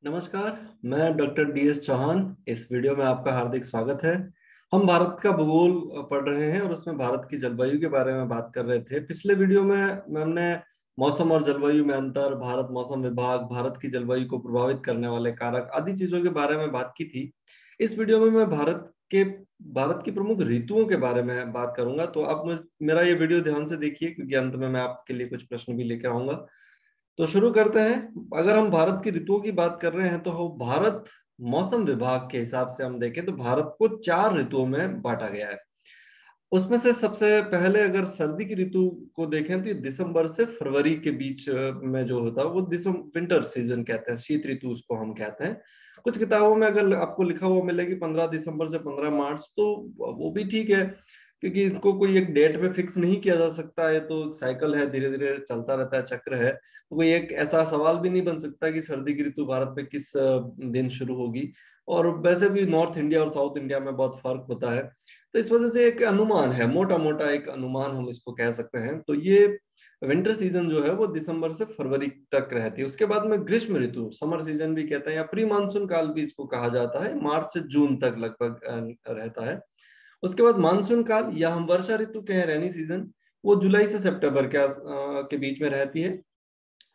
नमस्कार। मैं doctor DS Chauhan. इस वीडियो में आपका हार्दिक स्वागत है। हम भारत का भूगोल पढ़ रहे हैं और उसमें भारत की जलवायु के बारे में बात कर रहे थे। पिछले वीडियो में हमने मौसम और जलवायु में अंतर, भारत मौसम विभाग, भारत की जलवायु को प्रभावित करने वाले कारक आदि चीजों के बारे में बात की थी। इस वीडियो में मैं भारत की प्रमुख ऋतुओं के बारे में बात करूंगा। तो आप मेरा ये वीडियो ध्यान से देखिए, क्योंकि अंत में मैं आपके लिए कुछ प्रश्न भी लेकर आऊंगा। तो शुरू करते हैं। अगर हम भारत की ऋतुओं की बात कर रहे हैं तो भारत मौसम विभाग के हिसाब से हम देखें तो भारत को 4 ऋतुओं में बांटा गया है। उसमें से सबसे पहले अगर सर्दी की ऋतु को देखें तो ये दिसंबर से फरवरी के बीच में जो होता है वो दिसंबर विंटर सीजन कहते हैं, शीत ऋतु उसको हम कहते हैं। कुछ किताबों में अगर आपको लिखा हुआ मिलेगी 15 दिसंबर से 15 मार्च, तो वो भी ठीक है, क्योंकि इसको कोई एक डेट पे फिक्स नहीं किया जा सकता है। तो साइकिल है, धीरे धीरे चलता रहता है, चक्र है। तो कोई एक ऐसा सवाल भी नहीं बन सकता कि सर्दी की ऋतु भारत में किस दिन शुरू होगी। और वैसे भी नॉर्थ इंडिया और साउथ इंडिया में बहुत फर्क होता है। तो इस वजह से एक अनुमान है, मोटा मोटा एक अनुमान हम इसको कह सकते हैं। तो ये विंटर सीजन जो है वो दिसंबर से फरवरी तक रहती है। उसके बाद में ग्रीष्म ऋतु, समर सीजन भी कहते हैं या प्री मानसून काल भी इसको कहा जाता है, मार्च से जून तक लगभग रहता है। उसके बाद मानसून काल या हम वर्षा ऋतु कहें, रेनी सीजन, वो जुलाई से सितंबर के बीच में रहती है।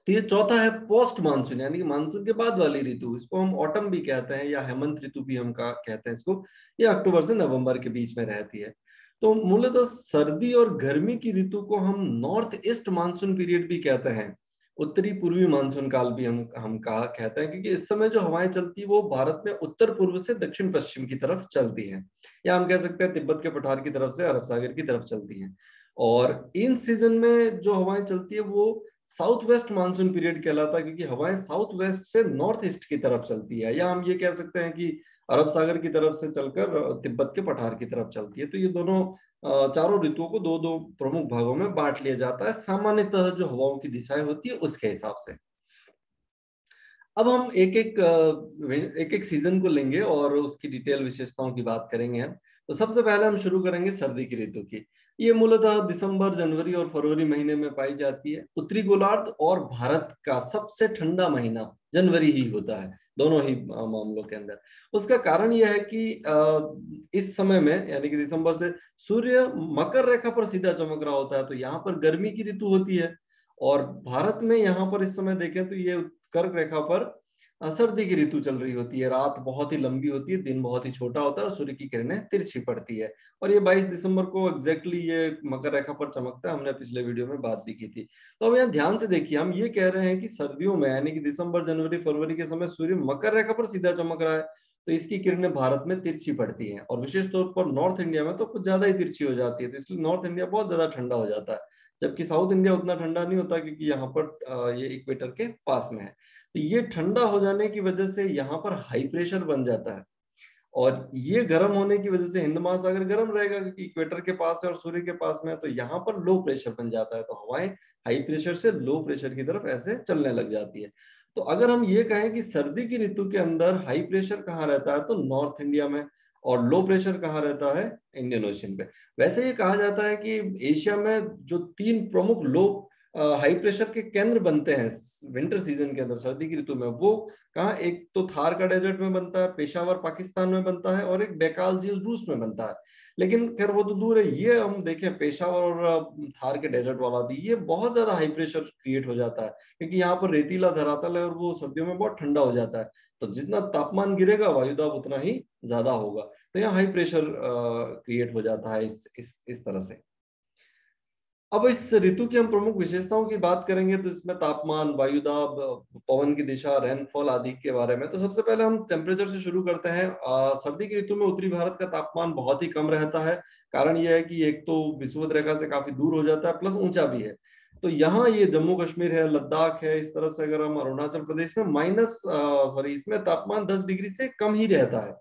तो ये चौथा है पोस्ट मानसून, यानी कि मानसून के बाद वाली ऋतु, इसको हम ऑटम भी कहते हैं या हेमंत ऋतु भी हम कहते हैं इसको। ये अक्टूबर से नवंबर के बीच में रहती है। तो मूलतः सर्दी और गर्मी की ऋतु को हम नॉर्थ ईस्ट मानसून पीरियड भी कहते हैं, उत्तरी पूर्वी मानसून काल भी हम कहा कहते हैं, क्योंकि इस समय जो हवाएं चलती है वो भारत में उत्तर पूर्व से दक्षिण पश्चिम की तरफ चलती हैं, या हम कह सकते हैं तिब्बत के पठार की तरफ से अरब सागर की तरफ चलती हैं। और इन सीजन में जो हवाएं चलती है वो साउथ वेस्ट मानसून पीरियड कहलाता है, क्योंकि हवाएं साउथ वेस्ट से नॉर्थ ईस्ट की तरफ चलती है, या हम ये कह सकते हैं कि अरब सागर की तरफ से चलकर तिब्बत के पठार की तरफ चलती है। तो ये दोनों चारों ऋतुओं को दो दो प्रमुख भागों में बांट लिया जाता है, सामान्यतः जो हवाओं की दिशाएं होती है उसके हिसाब से। अब हम एक एक सीजन को लेंगे और उसकी डिटेल विशेषताओं की बात करेंगे हम। तो सबसे पहले हम शुरू करेंगे सर्दी की ऋतु की। ये मूलतः दिसंबर, जनवरी और फरवरी महीने में पाई जाती है। उत्तरी गोलार्ध और भारत का सबसे ठंडा महीना जनवरी ही होता है, दोनों ही मामलों के अंदर। उसका कारण यह है कि इस समय में, यानी कि दिसंबर से, सूर्य मकर रेखा पर सीधा चमक रहा होता है। तो यहाँ पर गर्मी की ऋतु होती है, और भारत में यहाँ पर इस समय देखें तो ये कर्क रेखा पर सर्दी की ऋतु चल रही होती है। रात बहुत ही लंबी होती है, दिन बहुत ही छोटा होता है और सूर्य की किरणें तिरछी पड़ती है। और ये 22 दिसंबर को एग्जैक्टली ये मकर रेखा पर चमकता है, हमने पिछले वीडियो में बात भी की थी। तो अब यहाँ ध्यान से देखिए, हम ये कह रहे हैं कि सर्दियों में, यानी कि दिसंबर, जनवरी, फरवरी के समय सूर्य मकर रेखा पर सीधा चमक रहा है, तो इसकी किरणें भारत में तिरछी पड़ती हैं। और विशेष तौर पर नॉर्थ इंडिया में तो कुछ ज्यादा ही तिरछी हो जाती है, तो इसलिए नॉर्थ इंडिया बहुत ज्यादा ठंडा हो जाता है। जबकि साउथ इंडिया उतना ठंडा नहीं होता, क्योंकि यहाँ पर ये इक्वेटर के पास में है। तो ये ठंडा हो जाने की वजह से यहाँ पर हाई प्रेशर बन जाता है, और ये गर्म होने की वजह से हिंद महासागर गर्म रहेगा, क्योंकि इक्वेटर के पास है और सूर्य के पास में है। तो यहाँ पर लो प्रेशर बन जाता है, तो हवाएं हाई प्रेशर से लो प्रेशर की तरफ ऐसे चलने लग जाती है। तो अगर हम ये कहें कि सर्दी की ऋतु के अंदर हाई प्रेशर कहाँ रहता है, तो नॉर्थ इंडिया में, और लो प्रेशर कहाँ रहता है, इंडियन ओशन पे। वैसे ये कहा जाता है कि एशिया में जो 3 प्रमुख लो हाई प्रेशर के केंद्र बनते हैं विंटर सीजन के अंदर, सर्दी की ऋतु में, वो कहाँ, एक तो थार का डेजर्ट में बनता है, पेशावर पाकिस्तान में बनता है, और एक बैकाल झील रूस में बनता है। लेकिन खैर वो तो दूर है। ये हम देखें पेशावर और थार के डेजर्ट वाला दी, ये बहुत ज्यादा हाई प्रेशर क्रिएट हो जाता है, क्योंकि यहाँ पर रेतीला धरातल है और वो सर्दियों में बहुत ठंडा हो जाता है। तो जितना तापमान गिरेगा वायुदाब उतना ही ज्यादा होगा। तो यहाँ हाई प्रेशर क्रिएट हो जाता है इस तरह से। अब इस ऋतु की हम प्रमुख विशेषताओं की बात करेंगे, तो इसमें तापमान, वायुदाब, पवन की दिशा, रेनफॉल आदि के बारे में। तो सबसे पहले हम टेम्परेचर से शुरू करते हैं। सर्दी की ऋतु में उत्तरी भारत का तापमान बहुत ही कम रहता है। कारण यह है कि एक तो विषुवत रेखा से काफी दूर हो जाता है, प्लस ऊंचा भी है। तो यहाँ ये जम्मू कश्मीर है, लद्दाख है, इस तरफ से अगर हम अरुणाचल प्रदेश में इसमें तापमान 10 डिग्री से कम ही रहता है।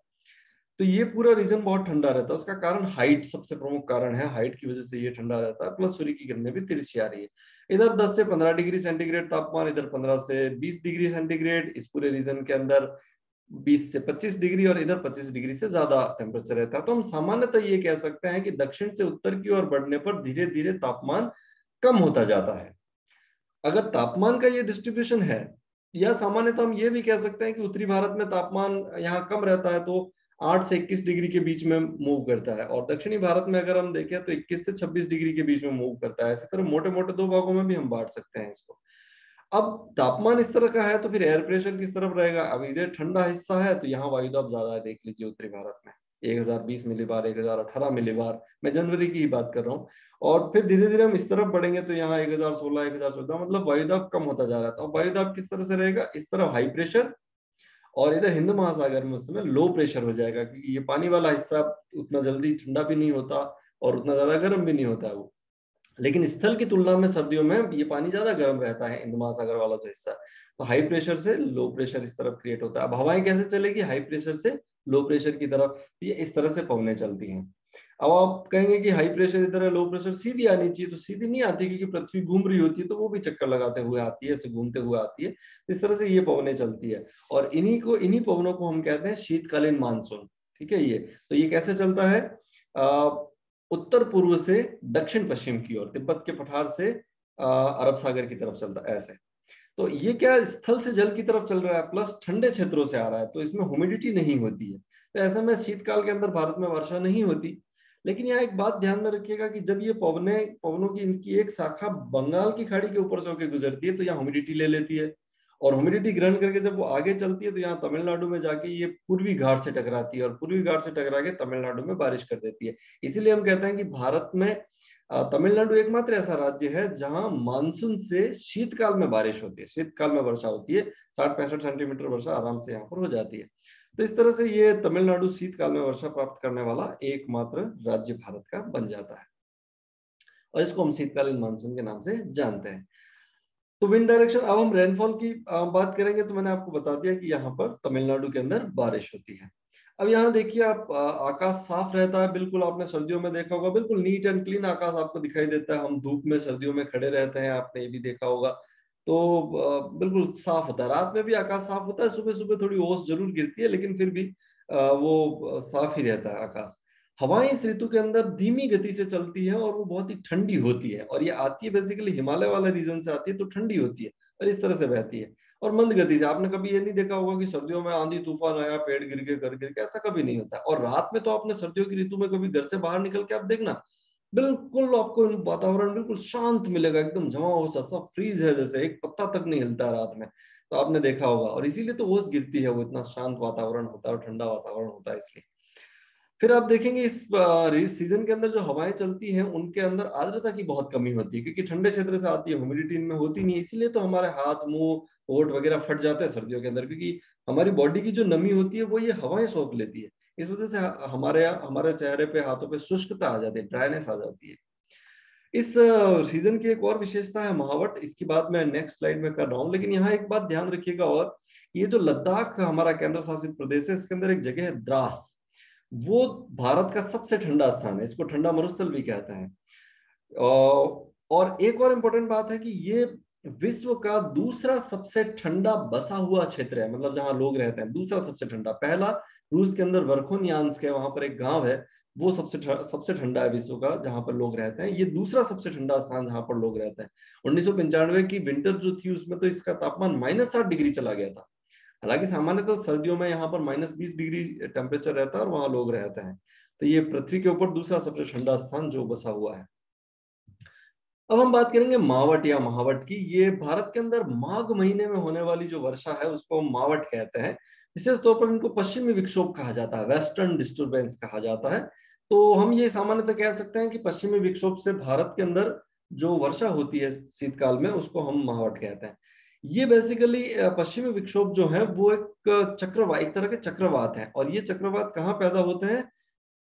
तो ये पूरा रीजन बहुत ठंडा रहता है। उसका कारण हाइट सबसे प्रमुख कारण है, हाइट की वजह से ये ठंडा रहता है, प्लस सूर्य की किरणें भी तिरछी आ रही है। इधर 10 से 15 डिग्री सेंटीग्रेड तापमान, इधर 15 से 20 डिग्री सेंटीग्रेड, इस पूरे रीजन के अंदर 20 से 25 डिग्री, और इधर 25 डिग्री से ज्यादा टेम्परेचर रहता है। तो हम सामान्यतः ये कह सकते हैं कि दक्षिण से उत्तर की ओर बढ़ने पर धीरे धीरे तापमान कम होता जाता है। अगर तापमान का ये डिस्ट्रीब्यूशन है, या सामान्यतः हम ये भी कह सकते हैं कि उत्तरी भारत में तापमान यहाँ कम रहता है, तो 8 से 21 डिग्री के बीच में मूव करता है, और दक्षिणी भारत में अगर हम देखें तो 21 से 26 डिग्री के बीच में मूव करता है। इसी तरह मोटे मोटे दो भागों में भी हम बांट सकते हैं इसको। अब तापमान इस तरह का है तो फिर एयर प्रेशर किस तरफ रहेगा? अब इधर ठंडा हिस्सा है तो यहाँ वायुदाब ज्यादा है, देख लीजिए उत्तरी भारत में 1020 मिलीबार, 1018 मिलीबार, मैं जनवरी की ही बात कर रहा हूँ। और फिर धीरे धीरे हम इस तरफ बढ़ेंगे तो यहाँ 1016, 1014, मतलब वायुदाब कम होता जा रहा था। और वायुदाब किस तरह से रहेगा? इस तरफ हाई प्रेशर, और इधर हिंद महासागर में उस समय लो प्रेशर हो जाएगा, क्योंकि ये पानी वाला हिस्सा उतना जल्दी ठंडा भी नहीं होता और उतना ज्यादा गर्म भी नहीं होता है वो। लेकिन स्थल की तुलना में सर्दियों में ये पानी ज्यादा गर्म रहता है, हिंद महासागर वाला जो हिस्सा। तो हाई प्रेशर से लो प्रेशर इस तरफ क्रिएट होता है। अब हवाएं कैसे चलेगी? हाई प्रेशर से लो प्रेशर की तरफ, ये इस तरह से पवनें चलती हैं। अब आप कहेंगे कि हाई प्रेशर इधर है, लो प्रेशर सीधी आनी चाहिए, तो सीधी नहीं आती, क्योंकि पृथ्वी घूम रही होती है, तो वो भी चक्कर लगाते हुए आती है, ऐसे घूमते हुए आती है। इस तरह से ये पवनें चलती है, और इन्हीं पवनों को हम कहते हैं शीतकालीन मानसून। ठीक है, ये तो ये कैसे चलता है? उत्तर पूर्व से दक्षिण पश्चिम की ओर, तिब्बत के पठार से अरब सागर की तरफ चलता है ऐसे। तो ये क्या स्थल से जल की तरफ चल रहा है, प्लस ठंडे क्षेत्रों से आ रहा है, तो इसमें ह्यूमिडिटी नहीं होती है। तो ऐसे में शीतकाल के अंदर भारत में वर्षा नहीं होती। लेकिन यहाँ एक बात ध्यान में रखिएगा कि जब ये पवनों की इनकी एक शाखा बंगाल की खाड़ी के ऊपर से होकर गुजरती है तो यहाँ ह्यूमिडिटी ले लेती है, और ह्यूमिडिटी ग्रहण करके जब वो आगे चलती है तो यहाँ तमिलनाडु में जाके ये पूर्वी घाट से टकराती है, और पूर्वी घाट से टकरा के तमिलनाडु में बारिश कर देती है। इसीलिए हम कहते हैं कि भारत में तमिलनाडु एकमात्र ऐसा राज्य है जहां मानसून से शीतकाल में बारिश होती है, शीतकाल में वर्षा होती है। 60-65 सेंटीमीटर वर्षा आराम से यहाँ पर हो जाती है। तो इस तरह से ये तमिलनाडु शीतकाल में वर्षा प्राप्त करने वाला एकमात्र राज्य भारत का बन जाता है, और इसको हम शीतकालीन मानसून के नाम से जानते हैं। तो विंड डायरेक्शन, अब हम रेनफॉल की बात करेंगे, तो मैंने आपको बता दिया कि यहाँ पर तमिलनाडु के अंदर बारिश होती है। अब यहाँ देखिए आप, आकाश साफ रहता है बिल्कुल, आपने सर्दियों में देखा होगा, बिल्कुल नीट एंड क्लीन आकाश आपको दिखाई देता है। हम धूप में सर्दियों में खड़े रहते हैं, आपने ये भी देखा होगा, तो बिल्कुल साफ होता है। रात में भी आकाश साफ होता है, सुबह सुबह थोड़ी ओस जरूर गिरती है, लेकिन फिर भी वो साफ ही रहता है आकाश। हवाएं इस ऋतु के अंदर धीमी गति से चलती है, और वो बहुत ही ठंडी होती है, और ये आती है बेसिकली हिमालय वाले रीजन से आती है, तो ठंडी होती है और इस तरह से बहती है, और मंद गति से। आपने कभी ये नहीं देखा होगा कि सर्दियों में आंधी तूफान आया, पेड़ गिर गए, घर गिर गए, ऐसा कभी नहीं होता। और रात में तो आपने सर्दियों की ऋतु में कभी घर से बाहर निकल के आप देखना, बिल्कुल आपको वातावरण बिल्कुल शांत मिलेगा, एकदम जमा हो सा सब फ्रीज है, जैसे एक पत्ता तक नहीं हिलता है रात में। तो आपने देखा होगा, और इसीलिए तो ओस गिरती है, वो इतना शांत वातावरण होता है और ठंडा वातावरण होता है इसलिए। फिर आप देखेंगे इस सीजन के अंदर जो हवाएं चलती हैं उनके अंदर आर्द्रता की बहुत कमी होती है, क्योंकि ठंडे क्षेत्र से आती है, ह्यूमिडिटी इनमें होती नहीं है, इसीलिए तो हमारे हाथ, मुंह, होंठ वगैरह फट जाते हैं सर्दियों के अंदर, क्योंकि हमारी बॉडी की जो नमी होती है वो ये हवाएं सोख लेती है। इस वजह से हमारे चेहरे पे, हाथों पे शुष्कता आ जाती है, ड्राइनेस आ जाती है। इस सीजन की एक और विशेषता है महावट, इसकी बात मैं नेक्स्ट स्लाइड में कर रहा हूँ। लेकिन यहाँ एक बात ध्यान रखिएगा, और ये जो लद्दाख हमारा केंद्र शासित प्रदेश है, इसके अंदर एक जगह है द्रास, वो भारत का सबसे ठंडा स्थान है, इसको ठंडा मरुस्थल भी कहते हैं। और एक और इम्पोर्टेंट बात है कि ये विश्व का दूसरा सबसे ठंडा बसा हुआ क्षेत्र है, मतलब जहां लोग रहते हैं दूसरा सबसे ठंडा। पहला रूस के अंदर वर्खोनियांस्क है, वहां पर एक गांव है, वो सबसे ठंडा है विश्व का, जहां पर लोग रहते हैं। ये दूसरा सबसे ठंडा स्थान जहां पर लोग रहते हैं। 1995 की विंटर जो थी उसमें तो इसका तापमान -7 डिग्री चला गया था। हालांकि सामान्यतः सर्दियों में यहाँ पर -20 डिग्री टेम्परेचर रहता है और वहां लोग रहते हैं। तो ये पृथ्वी के ऊपर दूसरा सबसे ठंडा स्थान जो बसा हुआ है। अब हम बात करेंगे मावट या महावट की। ये भारत के अंदर माघ महीने में होने वाली जो वर्षा है उसको हम मावट कहते हैं। विशेष तौर पर इनको पश्चिमी विक्षोभ कहा जाता है, वेस्टर्न डिस्टर्बेंस कहा जाता है। तो हम ये सामान्यतः कह सकते हैं कि पश्चिमी विक्षोभ से भारत के अंदर जो वर्षा होती है शीतकाल में उसको हम मावट कहते हैं। ये बेसिकली पश्चिमी विक्षोभ जो है वो एक चक्रवात, एक तरह के चक्रवात है, और ये चक्रवात कहाँ पैदा होते हैं?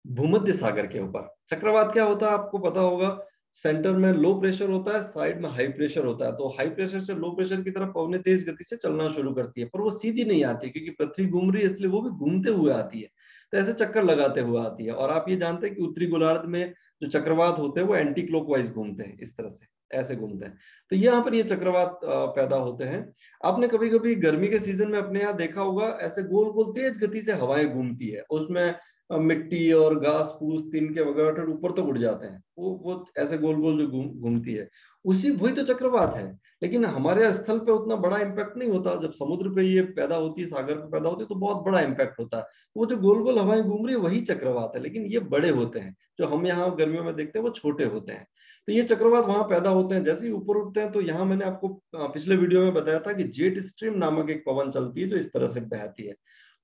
भूमध्य सागर के ऊपर। चक्रवात क्या होता है आपको पता होगा, सेंटर में लो प्रेशर होता है, साइड में हाई प्रेशर होता है। तो हाई प्रेशर से लो प्रेशर की तरफ पवनें तेज गति से चलना शुरू करती है, पर वो सीधी नहीं आती, क्योंकि पृथ्वी घूम रही है इसलिए वो भी घूमते हुए आती है, तो ऐसे चक्कर लगाते हुए आती है। और आप ये जानते हैं कि उत्तरी गोलार्ध में जो चक्रवात होते हैं वो एंटी क्लॉकवाइज घूमते हैं इस तरह से, ऐसे घूमते हैं। तो यहाँ पर ये चक्रवात पैदा होते हैं। आपने कभी कभी गर्मी के सीजन में अपने यहाँ देखा होगा, ऐसे गोल गोल तेज गति से हवाएं घूमती है, उसमें मिट्टी और घास फूस तिनके वगैरह ऊपर तो उड़ जाते हैं, वो ऐसे गोल गोल जो घूमती है, उसी वही तो चक्रवात है। लेकिन हमारे स्थल पे उतना बड़ा इम्पैक्ट नहीं होता। जब समुद्र पे ये पैदा होती है, सागर पे पैदा होती है, तो बहुत बड़ा इम्पैक्ट होता है। तो वो जो गोल गोल हवाएं घूम रही है वही चक्रवात है, लेकिन ये बड़े होते हैं। जो हम यहाँ गर्मियों में देखते हैं वो छोटे होते हैं। तो ये चक्रवात वहां पैदा होते हैं। जैसे ही ऊपर उठते हैं तो यहाँ मैंने आपको पिछले वीडियो में बताया था कि जेट स्ट्रीम नामक एक पवन चलती है जो इस तरह से बहती है,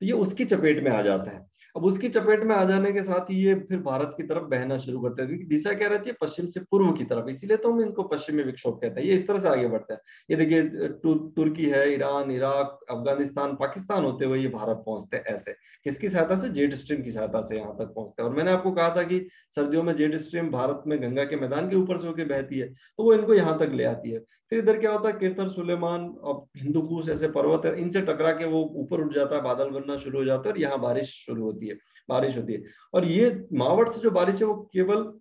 तो ये उसकी चपेट में आ जाता है। अब उसकी चपेट में आ जाने के साथ ही ये फिर भारत की तरफ बहना शुरू करते हैं, क्योंकि दिशा क्या रहती है, पश्चिम से पूर्व की तरफ, इसीलिए तो हम इनको पश्चिमी विक्षोभ कहते हैं। ये इस तरह से आगे बढ़ते हैं। ये देखिए तुर्की है, ईरान, इराक, अफगानिस्तान, पाकिस्तान होते हुए ये भारत पहुंचते हैं ऐसे। किसकी सहायता से? जेट स्ट्रीम की सहायता से यहाँ तक पहुंचते हैं। और मैंने आपको कहा था कि सर्दियों में जेट स्ट्रीम भारत में गंगा के मैदान के ऊपर से होकर बहती है, तो वो इनको यहाँ तक ले आती है। फिर इधर क्या होता है, किरतर, सुलेमान और हिंदू कुश ऐसे पर्वत है, इनसे टकरा के वो ऊपर उठ जाता है, बादल बनना शुरू हो जाता है और यहाँ बारिश शुरू होती है, बारिश होती है। और ये मावट से जो बारिश है वो केवल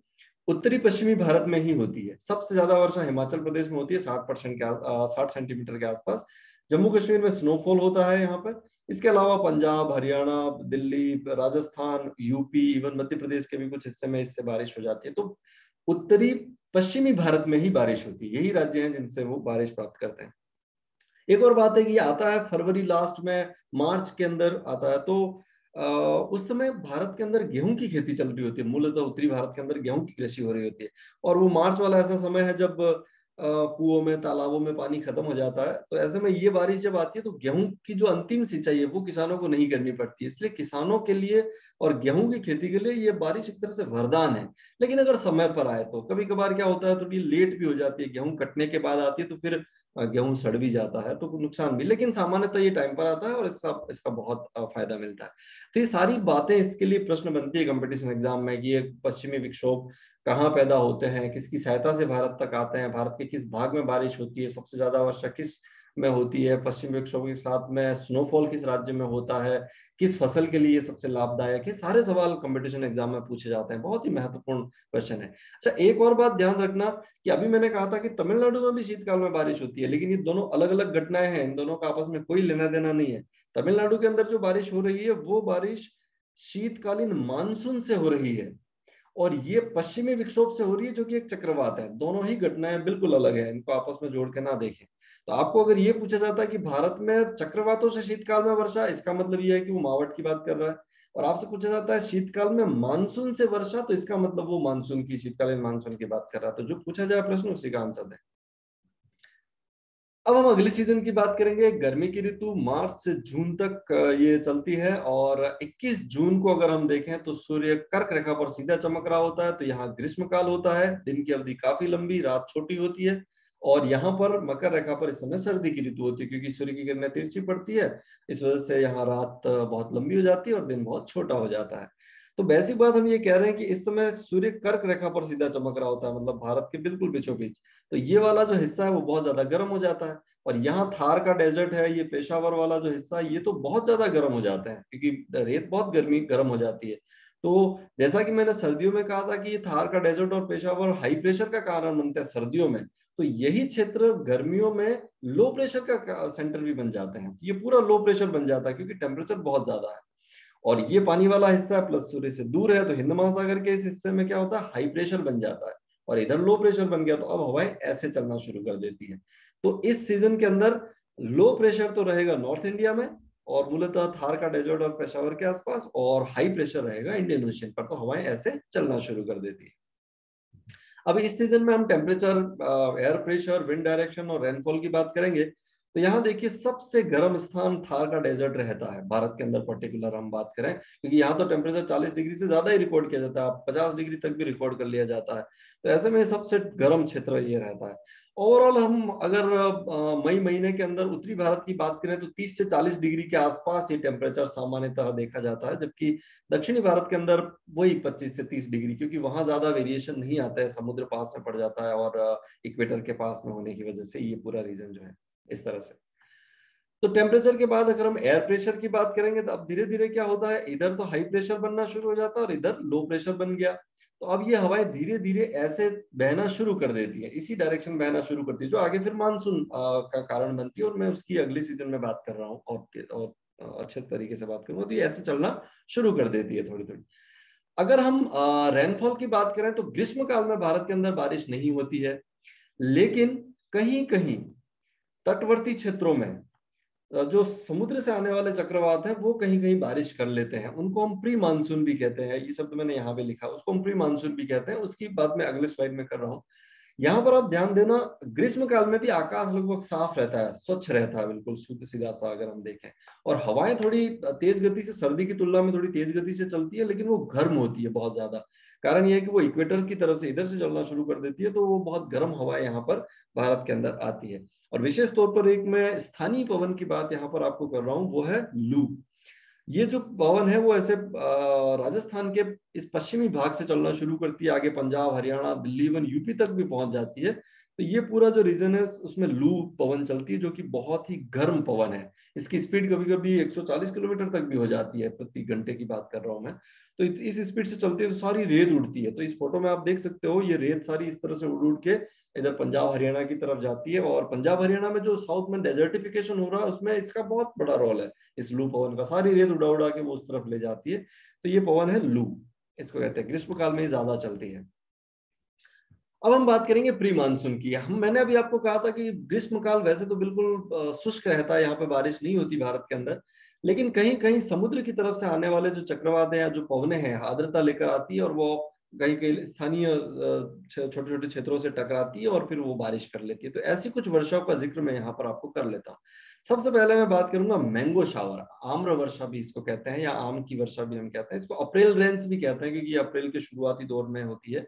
उत्तरी पश्चिमी भारत में ही होती है। सबसे ज्यादा वर्षा हिमाचल प्रदेश में होती है, 60% के 60 सेंटीमीटर के आसपास। जम्मू कश्मीर में स्नोफॉल होता है यहाँ पर। इसके अलावा पंजाब, हरियाणा, दिल्ली, राजस्थान, यूपी, इवन मध्य प्रदेश के भी कुछ हिस्से में इससे बारिश हो जाती है। तो उत्तरी पश्चिमी भारत में ही बारिश होती है, यही राज्य हैं जिनसे वो बारिश प्राप्त करते हैं। एक और बात है कि ये आता है फरवरी लास्ट में, मार्च के अंदर आता है। तो उस समय भारत के अंदर गेहूं की खेती चल रही होती है, मूलतः उत्तरी भारत के अंदर गेहूं की कृषि हो रही होती है। और वो मार्च वाला ऐसा समय है जब कुओं में, तालाबों में पानी खत्म हो जाता है। तो ऐसे में ये बारिश जब आती है तो गेहूं की जो अंतिम सिंचाई है वो किसानों को नहीं करनी पड़ती है। इसलिए किसानों के लिए और गेहूं की खेती के लिए ये बारिश एक तरह से वरदान है। लेकिन अगर समय पर आए तो कभी कभार क्या होता है, थोड़ी लेट भी हो जाती है, गेहूं कटने के बाद आती है तो फिर गेहूं सड़ भी जाता है, तो नुकसान भी। लेकिन सामान्यतः ये टाइम पर आता है और इसका बहुत फायदा मिलता है। तो ये सारी बातें इसके लिए प्रश्न बनती है कंपटीशन एग्जाम में कि ये पश्चिमी विक्षोभ कहाँ पैदा होते हैं, किसकी सहायता से भारत तक आते हैं, भारत के किस भाग में बारिश होती है, सबसे ज्यादा वर्षा किस में होती है, पश्चिम विक्षोभ के साथ में स्नोफॉल किस राज्य में होता है, किस फसल के लिए सबसे लाभदायक है। सारे सवाल कंपटीशन एग्जाम में पूछे जाते हैं, बहुत ही महत्वपूर्ण क्वेश्चन है। अच्छा, एक और बात ध्यान रखना कि अभी मैंने कहा था कि तमिलनाडु में भी शीतकाल में बारिश होती है, लेकिन ये दोनों अलग अलग घटनाएं हैं, इन दोनों का आपस में कोई लेना देना नहीं है। तमिलनाडु के अंदर जो बारिश हो रही है वो बारिश शीतकालीन मानसून से हो रही है, और ये पश्चिमी विक्षोभ से हो रही है जो कि एक चक्रवात है। दोनों ही घटनाएं बिल्कुल अलग है, इनको आपस में जोड़ के ना देखें। तो आपको अगर ये पूछा जाता है कि भारत में चक्रवातों से शीतकाल में वर्षा, इसका मतलब ये है कि वो मावट की बात कर रहा है। और आपसे पूछा जाता है शीतकाल में मानसून से वर्षा, तो इसका मतलब वो मानसून की, शीतकालीन मानसून की बात कर रहा है। तो जो पूछा जाए प्रश्न उसी का आंसर है। अब हम अगली सीजन की बात करेंगे। गर्मी की ऋतु मार्च से जून तक ये चलती है, और 21 जून को अगर हम देखें तो सूर्य कर्क रेखा पर सीधा चमक रहा होता है। तो यहाँ ग्रीष्म काल होता है, दिन की अवधि काफी लंबी, रात छोटी होती है। और यहाँ पर मकर रेखा पर इस समय सर्दी की ऋतु होती है, क्योंकि सूर्य की किरणें तिरछी पड़ती है, इस वजह से यहाँ रात बहुत लंबी हो जाती है और दिन बहुत छोटा हो जाता है। तो बेसिक बात हम ये कह रहे हैं कि इस समय सूर्य कर्क रेखा पर सीधा चमक रहा होता है, मतलब भारत के बिल्कुल बीचों बीच। तो ये वाला जो हिस्सा है वो बहुत ज्यादा गर्म हो जाता है। और यहाँ थार का डेजर्ट है, ये पेशावर वाला जो हिस्सा है, ये तो बहुत ज्यादा गर्म हो जाते हैं, क्योंकि रेत बहुत गर्म हो जाती है। तो जैसा कि मैंने सर्दियों में कहा था कि ये थार का डेजर्ट और पेशावर हाई प्रेशर का कारण बनते हैं सर्दियों में, तो यही क्षेत्र गर्मियों में लो प्रेशर का सेंटर भी बन जाते हैं। ये पूरा लो प्रेशर बन जाता है क्योंकि टेम्परेचर बहुत ज्यादा है। और ये पानी वाला हिस्सा है, प्लस सूर्य से दूर है, तो हिंद महासागर के इस हिस्से में क्या होता है, हाई प्रेशर बन जाता है। और इधर लो प्रेशर बन गया, तो अब हवाएं ऐसे चलना शुरू कर देती है। तो इस सीजन के अंदर लो प्रेशर तो रहेगा नॉर्थ इंडिया में, और मूलतः थार का डेजर्ट और पेशावर के आसपास, और हाई प्रेशर रहेगा इंडियन ओशियन पर, तो हवाएं ऐसे चलना शुरू कर देती है। अब इस सीजन में हम temperature, air pressure, wind direction और रेनफॉल की बात करेंगे। तो यहाँ देखिए सबसे गर्म स्थान थार का डेजर्ट रहता है भारत के अंदर, पर्टिकुलर हम बात करें, क्योंकि यहाँ तो टेम्परेचर 40 डिग्री से ज्यादा ही रिकॉर्ड किया जाता है, 50 डिग्री तक भी रिकॉर्ड कर लिया जाता है। तो ऐसे में सबसे गर्म क्षेत्र ये रहता है। ओवरऑल हम अगर मई महीने के अंदर उत्तरी भारत की बात करें तो 30 से 40 डिग्री के आसपास ये टेम्परेचर सामान्यतः देखा जाता है, जबकि दक्षिणी भारत के अंदर वही 25 से 30 डिग्री, क्योंकि वहां ज्यादा वेरिएशन नहीं आता है, समुद्र पास में पड़ जाता है और इक्वेटर के पास में होने की वजह से ये पूरा रीजन जो है इस तरह से। तो टेम्परेचर के बाद अगर हम एयर प्रेशर की बात करेंगे तो अब धीरे धीरे क्या होता है, इधर तो हाई प्रेशर बनना शुरू हो जाता है और इधर लो प्रेशर बन गया। तो अब ये हवाएं धीरे धीरे ऐसे बहना शुरू कर देती है, इसी डायरेक्शन बहना शुरू करती है, जो आगे फिर मानसून का कारण बनती है। और मैं उसकी अगली सीजन में बात कर रहा हूँ और अच्छे तरीके से बात करूंगा, तो ये ऐसे चलना शुरू कर देती है थोड़ी थोड़ी। अगर हम रेनफॉल की बात करें तो ग्रीष्म काल में भारत के अंदर बारिश नहीं होती है, लेकिन कहीं कहीं तटवर्ती क्षेत्रों में जो समुद्र से आने वाले चक्रवात हैं वो कहीं कहीं बारिश कर लेते हैं, उनको हम प्री मानसून भी कहते हैं। ये शब्द मैंने यहाँ पे लिखा, उसको हम प्री मानसून भी कहते हैं। उसकी बात मैं अगले स्लाइड में कर रहा हूँ। यहाँ पर आप ध्यान देना, ग्रीष्म काल में भी आकाश लगभग साफ रहता है, स्वच्छ रहता है, बिल्कुल शुद्ध सीधा सा अगर हम देखें। और हवाएं थोड़ी तेज गति से, सर्दी की तुलना में थोड़ी तेज गति से चलती है, लेकिन वो गर्म होती है बहुत ज्यादा। कारण यह है कि वो इक्वेटर की तरफ से इधर से चलना शुरू कर देती है, तो वो बहुत गर्म हवाएं यहाँ पर भारत के अंदर आती है। और विशेष तौर पर एक मैं स्थानीय पवन की बात यहाँ पर आपको कर रहा हूँ, वो है लू। ये जो पवन है वो ऐसे राजस्थान के इस पश्चिमी भाग से चलना शुरू करती है, आगे पंजाब, हरियाणा, दिल्ली, इवन यूपी तक भी पहुंच जाती है। तो ये पूरा जो रीजन है उसमें लू पवन चलती है, जो कि बहुत ही गर्म पवन है। इसकी स्पीड कभी कभी 140 किलोमीटर तक भी हो जाती है प्रति घंटे की बात कर रहा हूं मैं। तो इस स्पीड से चलती है तो सारी रेत उड़ती है। तो इस फोटो में आप देख सकते हो, ये रेत सारी इस तरह से उड़ उड़ के इधर पंजाब हरियाणा की तरफ जाती है। और पंजाब हरियाणा में जो साउथ में डेजर्टिफिकेशन हो रहा है उसमें इसका बहुत बड़ा रोल है, इस लू पवन का। सारी रेत उड़ा उड़ा के वो उस तरफ ले जाती है। तो ये पवन है लू, इसको कहते हैं, ग्रीष्म काल में ही ज्यादा चलती है। अब हम बात करेंगे प्री मानसून की। मैंने अभी आपको कहा था कि ग्रीष्म काल वैसे तो बिल्कुल शुष्क रहता है, यहाँ पे बारिश नहीं होती भारत के अंदर, लेकिन कहीं कहीं समुद्र की तरफ से आने वाले जो चक्रवात हैं या जो पवने हैं आर्द्रता लेकर आती है, और वो कहीं कहीं स्थानीय छोटे छोटे क्षेत्रों से टकराती है और फिर वो बारिश कर लेती है। तो ऐसी कुछ वर्षाओं का जिक्र मैं यहाँ पर आपको कर लेता हूँ। सबसे पहले मैं बात करूंगा मैंगो शावर, आम्र वर्षा भी इसको कहते हैं, या आम की वर्षा भी हम कहते हैं। इसको अप्रैल रेन्स भी कहते हैं, क्योंकि ये अप्रैल के शुरुआती दौर में होती है।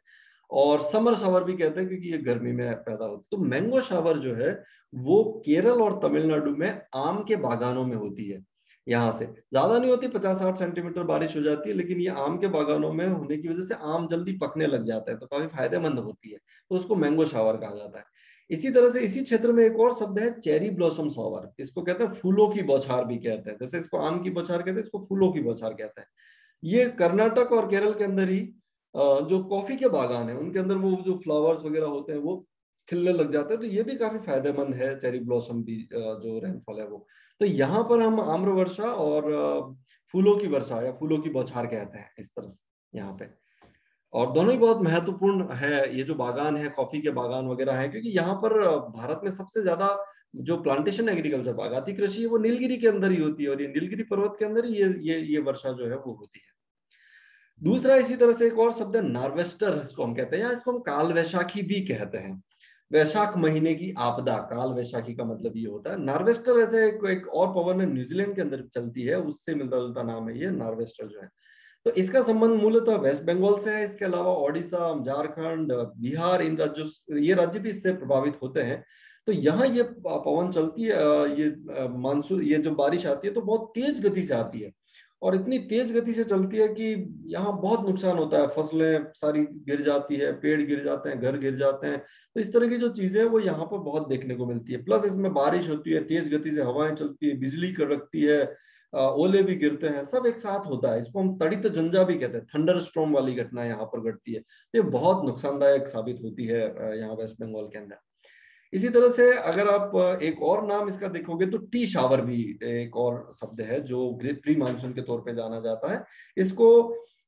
और समर शावर भी कहते हैं, क्योंकि ये गर्मी में पैदा होती है। तो मैंगो शावर जो है वो केरल और तमिलनाडु में आम के बागानों में होती है। यहाँ से ज्यादा नहीं होती, 50-60 सेंटीमीटर बारिश हो जाती है, लेकिन ये आम के बागानों में होने की वजह से आम जल्दी पकने लग जाता है, तो काफी फायदेमंद होती है। तो उसको मैंगो शावर कहा जाता है। इसी तरह से इसी क्षेत्र में एक और शब्द है चेरी ब्लॉसम शावर, इसको कहते हैं फूलों की बौछार भी कहते हैं। जैसे इसको आम की बौछार कहते हैं, इसको फूलों की बौछार कहते हैं। ये कर्नाटक और केरल के अंदर ही जो कॉफी के बागान है उनके अंदर वो जो फ्लावर्स वगैरह होते हैं वो खिलने लग जाते हैं। तो ये भी काफी फायदेमंद है, चेरी ब्लॉसम भी जो रेनफॉल है वो। तो यहाँ पर हम आम्र वर्षा और फूलों की वर्षा या फूलों की बौछार कहते हैं इस तरह से यहाँ पे। और दोनों ही बहुत महत्वपूर्ण है, ये जो बागान है कॉफी के बागान वगैरह है, क्योंकि यहाँ पर भारत में सबसे ज्यादा जो प्लांटेशन एग्रीकल्चर बागाती कृषि है वो नीलगिरी के अंदर ही होती है, और ये नीलगिरी पर्वत के अंदर ही ये वर्षा जो है वो होती है। दूसरा इसी तरह से एक और शब्द है नार्वेस्टर, इसको हम कहते हैं, या इसको हम काल वैशाखी भी कहते हैं। वैशाख महीने की आपदा, काल वैशाखी का मतलब ये होता है। नार्वेस्टर ऐसे एक और पवन है, न्यूजीलैंड के अंदर चलती है, उससे मिलता जुलता नाम है ये नार्वेस्टर जो है। तो इसका संबंध मूलतः वेस्ट बंगाल से है। इसके अलावा ओडिशा, झारखंड, बिहार, इन राज्यों, ये राज्य भी इससे प्रभावित होते हैं। तो यहाँ ये पवन चलती है, ये मानसून, ये जब बारिश आती है तो बहुत तेज गति से आती है, और इतनी तेज गति से चलती है कि यहाँ बहुत नुकसान होता है। फसलें सारी गिर जाती है, पेड़ गिर जाते हैं, घर गिर जाते हैं। तो इस तरह की जो चीजें हैं वो यहाँ पर बहुत देखने को मिलती है। प्लस इसमें बारिश होती है, तेज गति से हवाएं चलती है, बिजली कड़कती है, ओले भी गिरते हैं, सब एक साथ होता है। इसको हम तड़ित झंझा भी कहते हैं, थंडर स्टॉर्म वाली घटना यहाँ पर घटती है। तो ये बहुत नुकसानदायक साबित होती है यहाँ वेस्ट बंगाल के अंदर। इसी तरह से अगर आप एक और नाम इसका देखोगे तो टी शावर भी एक और शब्द है जो प्री मानसून के तौर पे जाना जाता है। इसको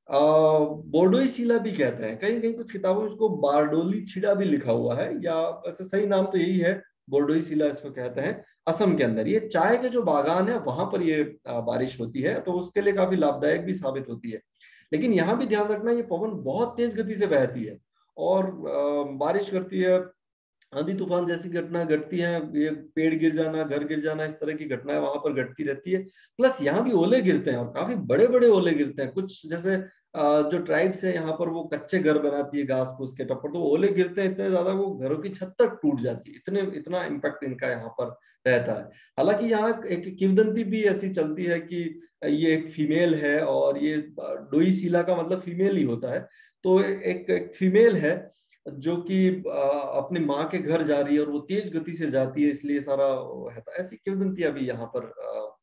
बोर्डोई सीला भी कहते हैं, कहीं कहीं कुछ किताबों में इसको बारडोली छिड़ा भी लिखा हुआ है, या वैसे सही नाम तो यही है, बोर्डोई सीला इसको कहते हैं। असम के अंदर ये चाय के जो बागान है वहां पर ये बारिश होती है, तो उसके लिए काफी लाभदायक भी साबित होती है। लेकिन यहाँ भी ध्यान रखना, ये पवन बहुत तेज गति से बहती है और बारिश करती है, आंधी तूफान जैसी घटना घटती है, ये पेड़ गिर जाना, घर गिर जाना, इस तरह की घटनाएं वहां पर घटती रहती है। प्लस यहाँ भी ओले गिरते हैं, और काफी बड़े बड़े ओले गिरते हैं। कुछ जैसे जो ट्राइब्स है यहाँ पर वो कच्चे घर बनाती है घास फूस के टप्पर, तो ओले गिरते हैं इतने ज्यादा वो घरों की छत तक टूट जाती है, इतना इम्पैक्ट इनका यहाँ पर रहता है। हालांकि यहाँ एक किंवदंती भी ऐसी चलती है कि ये एक फीमेल है, और ये डोई सीला का मतलब फीमेल ही होता है। तो एक फीमेल है जो कि अपनी माँ के घर जा रही है, और वो तेज गति से जाती है, इसलिए सारा है। तो ऐसी किंवदंतियां भी यहाँ पर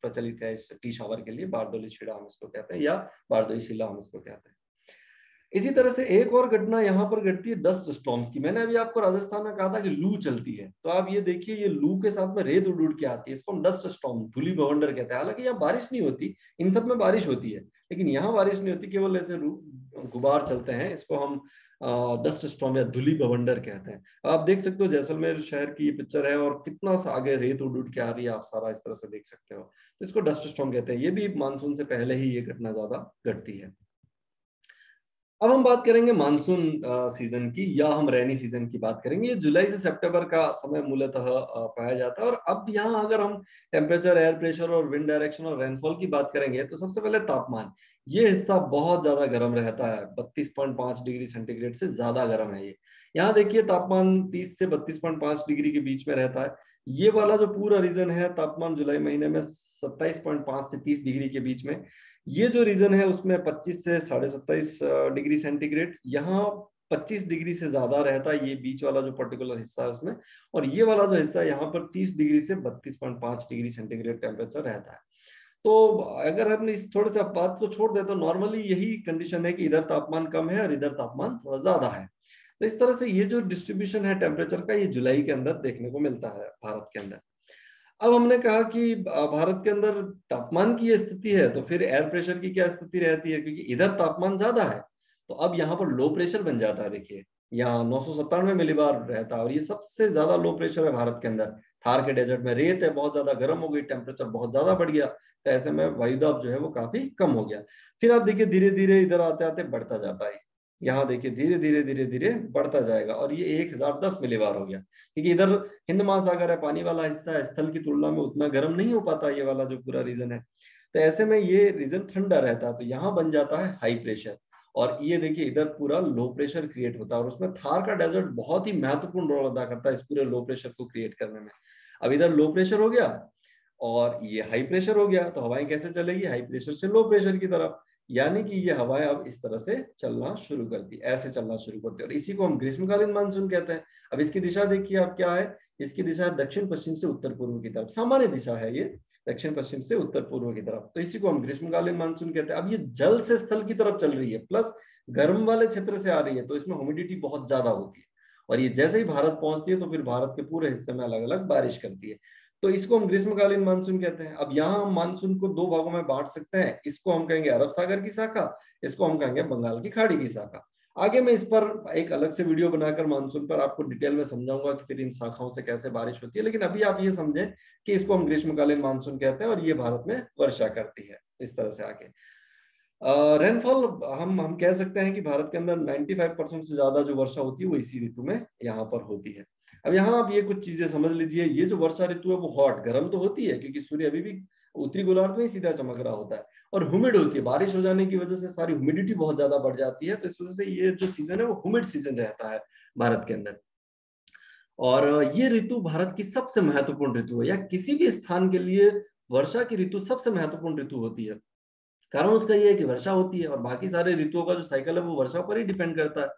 प्रचलित है इस टी शावर के लिए। बारदोली छिड़ा हम इसको कहते हैं, या बारदोई शिला हम इसको कहते हैं। इसी तरह से एक और घटना यहाँ पर घटती है डस्ट स्टॉर्म्स की। मैंने अभी आपको राजस्थान में कहा था कि लू चलती है, तो आप ये देखिए ये लू के साथ में रेत उड़ उड़ के आती है, इसको हम डस्ट स्टॉर्म, धूली भवंडर कहते हैं। हालांकि यहाँ बारिश नहीं होती, इन सब में बारिश होती है, लेकिन यहाँ बारिश नहीं होती, केवल ऐसे गुबार चलते हैं। इसको हम डस्ट स्टॉर्म या धूली भवंडर कहते हैं। आप देख सकते हो जैसलमेर शहर की पिक्चर है, और कितना सा आगे रेत उड़ उड़ के आ रही है, आप सारा इस तरह से देख सकते हो। तो इसको डस्ट स्टॉर्म कहते हैं। ये भी मानसून से पहले ही ये घटना ज्यादा घटती है। अब हम बात करेंगे मानसून सीजन की, या हम रेनी सीजन की बात करेंगे। ये जुलाई से सितंबर का समय मूलतः पाया जाता है। और अब यहाँ अगर हम टेम्परेचर, एयर प्रेशर और विंड डायरेक्शन और रेनफॉल की बात करेंगे, तो सबसे पहले तापमान। ये हिस्सा बहुत ज्यादा गर्म रहता है, 32.5 डिग्री सेंटीग्रेड से ज्यादा गर्म है ये। यहाँ देखिए तापमान 30 से 32.5 डिग्री के बीच में रहता है। ये वाला जो पूरा रीजन है, तापमान जुलाई महीने में 27.5 से 30 डिग्री के बीच में। ये जो रीजन है उसमें 25 से 27.5 डिग्री सेंटीग्रेड, यहाँ 25 डिग्री से ज्यादा रहता है, ये बीच वाला जो पर्टिकुलर हिस्सा है उसमें। और ये वाला जो हिस्सा है यहाँ पर 30 डिग्री से 32.5 डिग्री सेंटीग्रेड टेम्परेचर रहता है। तो अगर हमने इस थोड़े से बात को छोड़ दे तो नॉर्मली यही कंडीशन है कि इधर तापमान कम है और इधर तापमान थोड़ा ज्यादा है। तो इस तरह से ये जो डिस्ट्रीब्यूशन है टेम्परेचर का, ये जुलाई के अंदर देखने को मिलता है भारत के अंदर। अब हमने कहा कि भारत के अंदर तापमान की ये स्थिति है, तो फिर एयर प्रेशर की क्या स्थिति रहती है, क्योंकि इधर तापमान ज्यादा है तो अब यहाँ पर लो प्रेशर बन जाता है। देखिए यहाँ 997 मिलीबार रहता है, और ये सबसे ज्यादा लो प्रेशर है भारत के अंदर। थार के डेजर्ट में रेत है, बहुत ज्यादा गर्म हो गई, टेम्परेचर बहुत ज्यादा बढ़ गया, तो ऐसे में वायुदाब जो है वो काफी कम हो गया। फिर आप देखिए धीरे धीरे इधर आते आते बढ़ता जाता है। यहाँ देखिए धीरे धीरे धीरे धीरे बढ़ता जाएगा, और ये 1010 मिलीबार हो गया, क्योंकि इधर हिंद महासागर है, पानी वाला हिस्सा है, स्थल की तुलना में उतना गर्म नहीं हो पाता ये वाला जो पूरा रीजन है। तो ऐसे में ये रीजन ठंडा रहता है, तो यहाँ बन जाता है हाई प्रेशर। और ये देखिए इधर पूरा लो प्रेशर क्रिएट होता है, और उसमें थार का डेजर्ट बहुत ही महत्वपूर्ण रोल अदा करता है इस पूरे लो प्रेशर को क्रिएट करने में। अब इधर लो प्रेशर हो गया और ये हाई प्रेशर हो गया, तो हवाएं कैसे चलेगी, हाई प्रेशर से लो प्रेशर की तरफ। यानी कि ये हवाएं अब इस तरह से चलना शुरू करती, ऐसे चलना शुरू करती है, और इसी को हम ग्रीष्मकालीन मानसून कहते हैं। अब इसकी दिशा देखिए आप क्या है, इसकी दिशा है दक्षिण पश्चिम से उत्तर पूर्व की तरफ, सामान्य दिशा है ये दक्षिण पश्चिम से उत्तर पूर्व की तरफ, तो इसी को हम ग्रीष्मकालीन मानसून कहते हैं। अब ये जल से स्थल की तरफ चल रही है, प्लस गर्म वाले क्षेत्र से आ रही है, तो इसमें ह्यूमिडिटी बहुत ज्यादा होती है, और ये जैसे ही भारत पहुंचती है तो फिर भारत के पूरे हिस्से में अलग अलग बारिश करती है, तो इसको हम ग्रीष्मकालीन मानसून कहते हैं। अब यहाँ हम मानसून को दो भागों में बांट सकते हैं, इसको हम कहेंगे अरब सागर की शाखा, इसको हम कहेंगे बंगाल की खाड़ी की शाखा। आगे मैं इस पर एक अलग से वीडियो बनाकर मानसून पर आपको डिटेल में समझाऊंगा कि फिर इन शाखाओं से कैसे बारिश होती है, लेकिन अभी आप ये समझें कि इसको हम ग्रीष्मकालीन मानसून कहते हैं, और ये भारत में वर्षा करती है इस तरह से। आगे रेनफॉल हम कह सकते हैं कि भारत के अंदर 95% से ज्यादा जो वर्षा होती है वो इसी ऋतु में यहाँ पर होती है। अब यहाँ आप ये कुछ चीजें समझ लीजिए, ये जो वर्षा ऋतु है वो हॉट, गर्म तो होती है क्योंकि सूर्य अभी भी उत्तरी गोलार्ध में ही सीधा चमक रहा होता है, और ह्यूमिड होती है, बारिश हो जाने की वजह से सारी ह्यूमिडिटी बहुत ज्यादा बढ़ जाती है, तो इस वजह से ये जो सीजन है वो ह्यूमिड सीजन रहता है भारत के अंदर। और ये ऋतु भारत की सबसे महत्वपूर्ण ऋतु है, या किसी भी स्थान के लिए वर्षा की ऋतु सबसे महत्वपूर्ण ऋतु होती है। कारण उसका ये है कि वर्षा होती है, और बाकी सारे ऋतुओं का जो साइकिल है वो वर्षा पर ही डिपेंड करता है।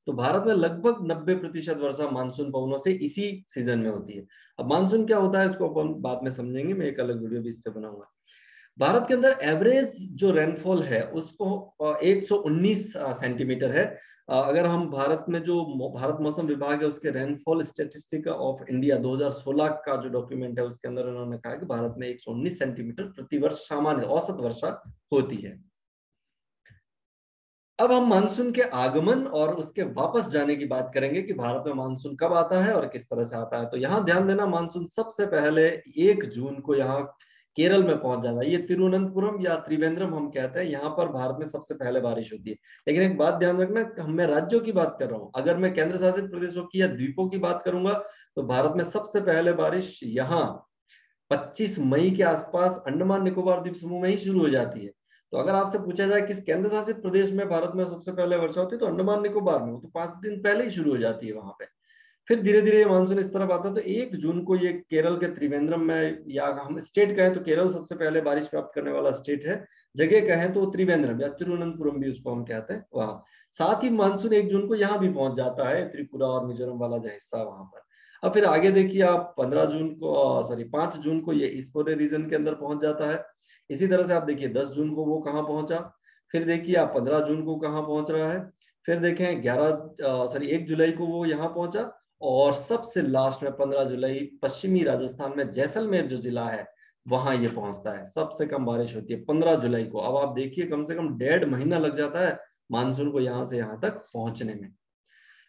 तो भारत में लगभग 90% वर्षा मानसून पवनों से इसी सीजन में होती है। अब मानसून क्या होता है इसको अपन बाद में समझेंगे, मैं एक अलग वीडियो भी इस पे बनाऊंगा। भारत के अंदर एवरेज जो रेनफॉल है उसको 119 सेंटीमीटर है। अगर हम भारत में जो भारत मौसम विभाग है उसके रेनफॉल स्टेटिस्टिक ऑफ इंडिया 2016 का जो डॉक्यूमेंट है उसके अंदर उन्होंने कहा कि भारत में 119 सेंटीमीटर प्रतिवर्ष सामान्य औसत वर्षा होती है। अब हम मानसून के आगमन और उसके वापस जाने की बात करेंगे कि भारत में मानसून कब आता है और किस तरह से आता है। तो यहाँ ध्यान देना, मानसून सबसे पहले 1 जून को यहाँ केरल में पहुंच जाता है। ये तिरुवनंतपुरम या त्रिवेंद्रम हम कहते हैं, यहाँ पर भारत में सबसे पहले बारिश होती है। लेकिन एक बात ध्यान रखना, मैं राज्यों की बात कर रहा हूँ, अगर मैं केंद्र शासित प्रदेशों की या द्वीपों की बात करूंगा तो भारत में सबसे पहले बारिश यहाँ 25 मई के आसपास अंडमान निकोबार द्वीप समूह में ही शुरू हो जाती है। तो अगर आपसे पूछा जाए किस केंद्र शासित प्रदेश में भारत में सबसे पहले वर्षा होती है, तो अंडमान निकोबार में, वो तो 5 दिन पहले ही शुरू हो जाती है वहां पे। फिर धीरे धीरे मानसून इस तरफ आता है, तो 1 जून को ये केरल के त्रिवेंद्रम में, या हम स्टेट कहें तो केरल सबसे पहले बारिश प्राप्त करने वाला स्टेट है, जगह कहें तो त्रिवेंद्रम या तिरुवनंतपुरम भी उसको हम कहते हैं वहां। साथ ही मानसून 1 जून को यहाँ भी पहुंच जाता है, त्रिपुरा और मिजोरम वाला जो हिस्सा वहां पर। अब फिर आगे देखिए आप 5 जून को ये इस पूरे रीजन के अंदर पहुंच जाता है। इसी तरह से आप देखिए 10 जून को वो कहाँ पहुंचा, फिर देखिए आप 15 जून को कहाँ पहुंच रहा है, फिर देखें 1 जुलाई को वो यहाँ पहुंचा, और सबसे लास्ट में 15 जुलाई पश्चिमी राजस्थान में जैसलमेर जो जिला है वहां ये पहुंचता है। सबसे कम बारिश होती है 15 जुलाई को। अब आप देखिए कम से कम 1.5 महीना लग जाता है मानसून को यहाँ से यहाँ तक पहुंचने में।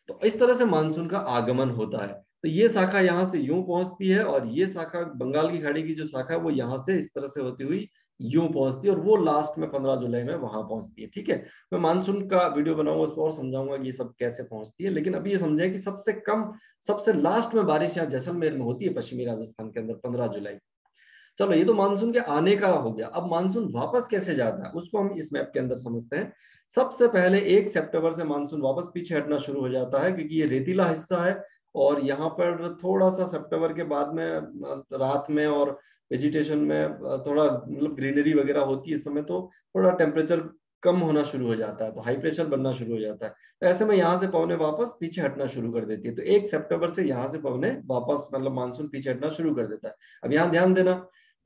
तो इस तरह से मानसून का आगमन होता है। तो ये शाखा यहाँ से यूं पहुंचती है, और ये शाखा बंगाल की खाड़ी की जो शाखा है वो यहाँ से इस तरह से होती हुई यूं पहुंचती है, और वो लास्ट में 15 जुलाई में वहां पहुंचती है। ठीक है, मैं मानसून का वीडियो बनाऊंगा उस पर और समझाऊंगा कि ये सब कैसे पहुंचती है, लेकिन अभी ये समझें कि सबसे कम सबसे लास्ट में बारिश यहाँ जैसलमेर में होती है, पश्चिमी राजस्थान के अंदर 15 जुलाई। चलो ये तो मानसून के आने का हो गया। अब मानसून वापस कैसे जाता है उसको हम इस मैप के अंदर समझते हैं। सबसे पहले 1 सितंबर से मानसून वापस पीछे हटना शुरू हो जाता है, क्योंकि ये रेतीला हिस्सा है, और यहाँ पर थोड़ा सा सितंबर के बाद में रात में और वेजिटेशन में थोड़ा मतलब ग्रीनरी वगैरह होती है इस समय, तो थोड़ा टेम्परेचर कम होना शुरू हो जाता है, तो हाई प्रेशर बनना शुरू हो जाता है। तो ऐसे में यहाँ से पवने वापस पीछे हटना शुरू कर देती है। तो 1 सितंबर से यहाँ से पवने वापस मतलब मानसून पीछे हटना शुरू कर देता है। अब यहाँ ध्यान देना